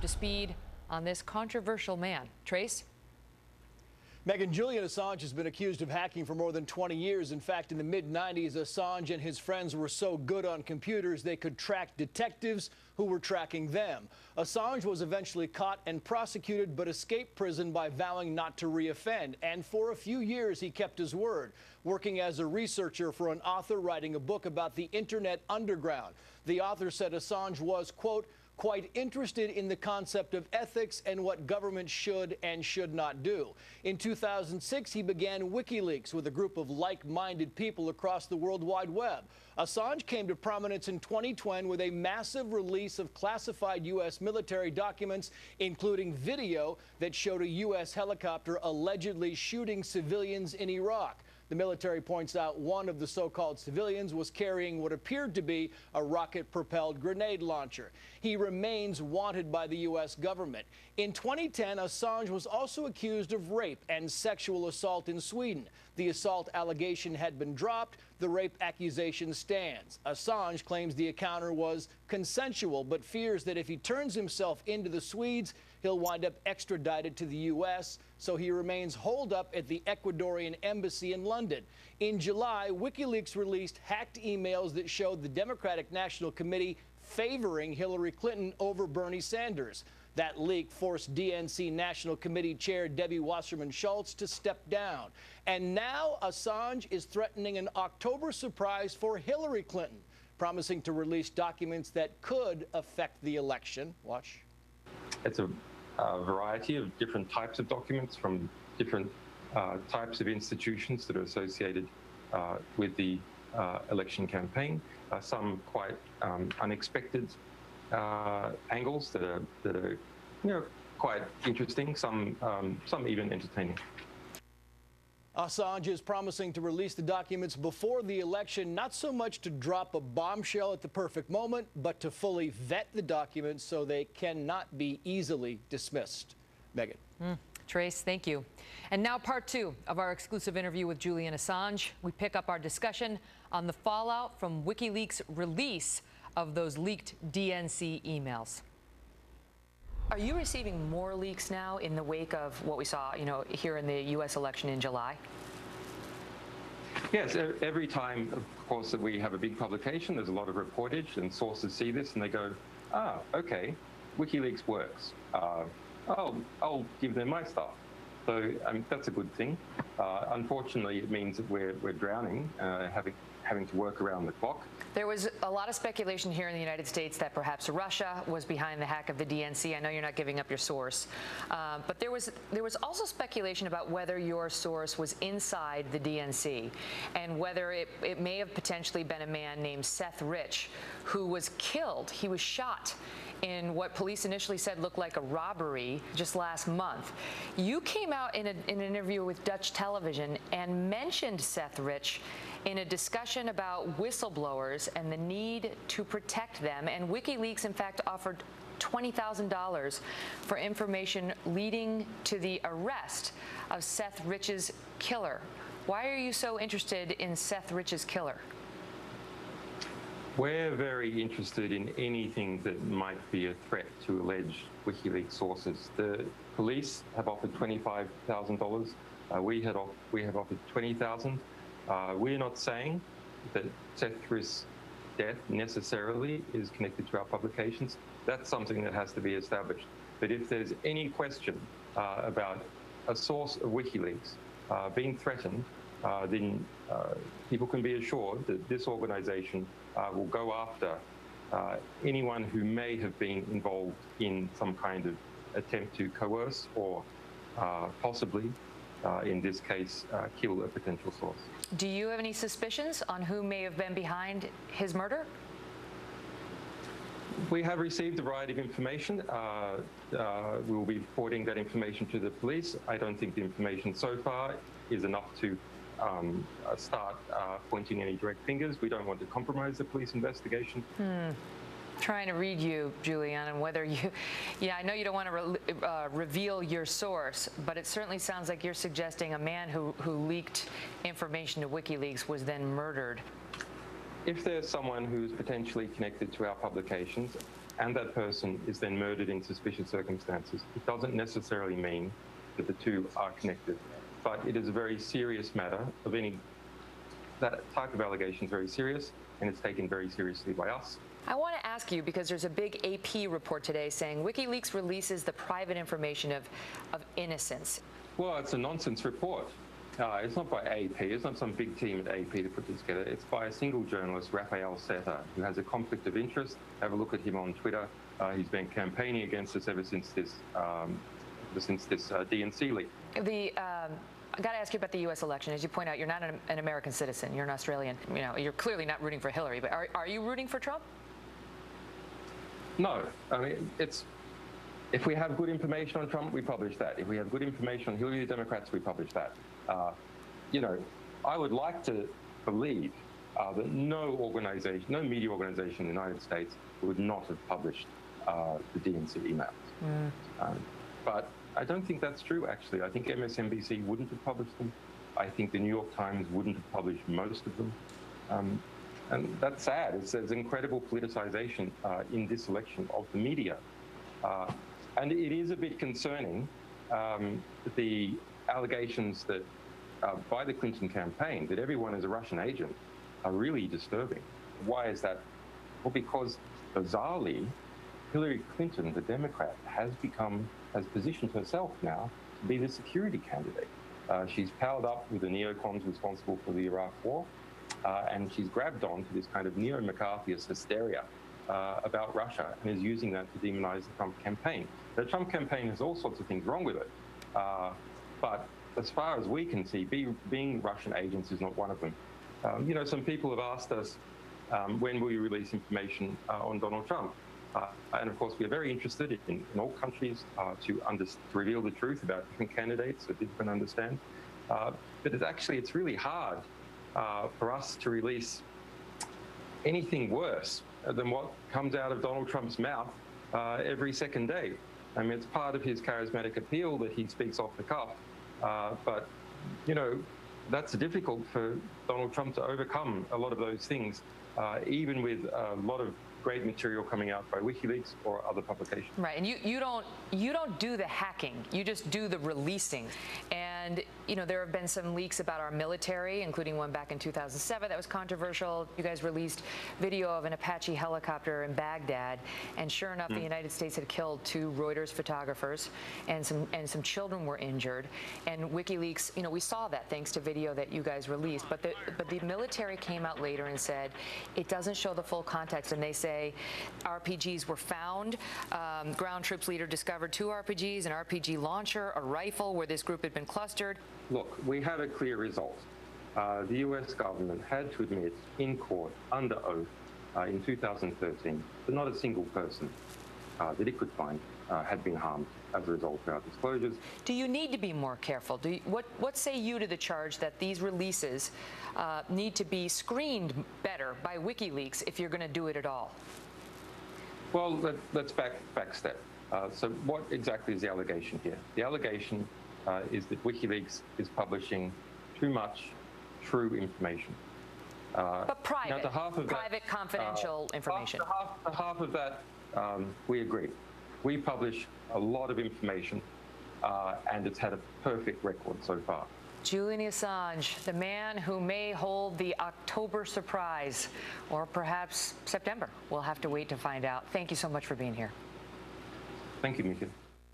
to speed on this controversial man. Trace? Megan, Julian Assange has been accused of hacking for more than 20 years. In fact, in the mid-90s, Assange and his friends were so good on computers they could track detectives who were tracking them. Assange was eventually caught and prosecuted but escaped prison by vowing not to reoffend. And for a few years, he kept his word, working as a researcher for an author writing a book about the Internet underground. The author said Assange was, quote, quite interested in the concept of ethics and what government should and should not do. In 2006, he began WikiLeaks with a group of like-minded people across the World Wide Web. Assange came to prominence in 2020 with a massive release of classified U.S. military documents, including video that showed a U.S. helicopter allegedly shooting civilians in Iraq. The military points out one of the so-called civilians was carrying what appeared to be a rocket-propelled grenade launcher. He remains wanted by the U.S. government. In 2010, Assange was also accused of rape and sexual assault in Sweden. The assault allegation had been dropped. The rape accusation stands. Assange claims the encounter was consensual, but fears that if he turns himself into the Swedes, he'll wind up extradited to the U.S., so he remains holed up at the Ecuadorian embassy in London. In July, WikiLeaks released hacked emails that showed the Democratic National Committee favoring Hillary Clinton over Bernie Sanders. That leak forced DNC National Committee Chair Debbie Wasserman Schultz to step down. And now Assange is threatening an October surprise for Hillary Clinton, promising to release documents that could affect the election. Watch. It's a variety of different types of documents from different types of institutions that are associated with the election campaign. Some quite unexpected angles that are quite interesting. Some even entertaining. Assange is promising to release the documents before the election, not so much to drop a bombshell at the perfect moment, but to fully vet the documents so they cannot be easily dismissed. Megan. Trace, thank you. And now part two of our exclusive interview with Julian Assange. We pick up our discussion on the fallout from WikiLeaks' release of those leaked DNC emails. Are you receiving more leaks now in the wake of what we saw, here in the U.S. election in July? Yes, every time, of course, that we have a big publication, there's a lot of reportage, and sources see this and they go, okay, WikiLeaks works. I'll give them my stuff. So that's a good thing. Unfortunately, it means that we're drowning, having to work around the clock. There was a lot of speculation here in the United States that perhaps Russia was behind the hack of the DNC. I know you're not giving up your source, but there was also speculation about whether your source was inside the DNC and whether it may have potentially been a man named Seth Rich who was killed. He was shot in what police initially said looked like a robbery just last month. You came out in an interview with Dutch television and mentioned Seth Rich in a discussion about whistleblowers and the need to protect them. And WikiLeaks, in fact, offered $20,000 for information leading to the arrest of Seth Rich's killer. Why are you so interested in Seth Rich's killer? We're very interested in anything that might be a threat to alleged WikiLeaks sources. The police have offered $25,000. We have offered $20,000. We're not saying that Seth Rich's death necessarily is connected to our publications. That's something that has to be established. But if there's any question about a source of WikiLeaks being threatened, then people can be assured that this organization will go after anyone who may have been involved in some kind of attempt to coerce or possibly, in this case, kill a potential source. Do you have any suspicions on who may have been behind his murder? We have received a variety of information. We will be reporting that information to the police. I don't think the information so far is enough to start pointing any direct fingers. We don't want to compromise the police investigation. Trying to read you, Julian, and whether you, I know you don't want to reveal your source, but it certainly sounds like you're suggesting a man who leaked information to WikiLeaks was then murdered. If there's someone who's potentially connected to our publications and that person is then murdered in suspicious circumstances, it doesn't necessarily mean that the two are connected. But it is a very serious matter of that type of allegation is very serious, and it's taken very seriously by us. I want to ask you, because there's a big AP report today saying WikiLeaks releases the private information of innocents. Well, it's a nonsense report. It's not by AP. It's not some big team at AP that put this together. It's by a single journalist, Rafael Seta, who has a conflict of interest. Have a look at him on Twitter. He's been campaigning against us ever since this DNC leak. I got to ask you about the U.S. election. As you point out, you're not an American citizen. You're an Australian. You know, you're clearly not rooting for Hillary. But are you rooting for Trump? No. I mean, if we have good information on Trump, we publish that. If we have good information on Hillary, the Democrats, we publish that. You know, I would like to believe that no media organization in the United States would not have published the DNC emails. But I don't think that's true, actually. I think MSNBC wouldn't have published them. I think the New York Times wouldn't have published most of them. And that's sad. There's incredible politicization in this election of the media. And it is a bit concerning, the allegations that by the Clinton campaign that everyone is a Russian agent are really disturbing. Why is that? Well, because bizarrely, Hillary Clinton, the Democrat, has positioned herself now to be the security candidate. She's powered up with the neocons responsible for the Iraq War, and she's grabbed on to this kind of neo-McCarthyist hysteria about Russia and is using that to demonize the Trump campaign. The Trump campaign has all sorts of things wrong with it, but as far as we can see, being Russian agents is not one of them. You know, some people have asked us, when will you release information on Donald Trump? And of course, we're very interested in all countries to reveal the truth about different candidates so people can understand. But it's really hard for us to release anything worse than what comes out of Donald Trump's mouth every second day. I mean, it's part of his charismatic appeal that he speaks off the cuff. But, you know, that's difficult for Donald Trump to overcome a lot of those things, even with a lot of great material coming out by WikiLeaks or other publications. Right, and you don't do the hacking. You just do the releasing. And you know, there have been some leaks about our military, including one back in 2007 that was controversial. You guys released video of an Apache helicopter in Baghdad, and sure enough, the United States had killed 2 Reuters photographers, and some children were injured. And WikiLeaks, you know, we saw that thanks to video that you guys released. But the military came out later and said it doesn't show the full context, and they say RPGs were found. Ground troops leader discovered 2 RPGs, an RPG launcher, a rifle where this group had been clustered. Look, we had a clear result. The US government had to admit in court, under oath, in 2013, that not a single person that it could find had been harmed as a result of our disclosures. Do you need to be more careful? What say you to the charge that these releases need to be screened better by WikiLeaks if you're going to do it at all? Well, let's back step. So what exactly is the allegation here? The allegation is that WikiLeaks is publishing too much true information. But private, private, confidential information. Half of that, we agree. We publish a lot of information, and it's had a perfect record so far. Julian Assange, the man who may hold the October surprise, or perhaps September. We'll have to wait to find out. Thank you so much for being here. Thank you, Mika.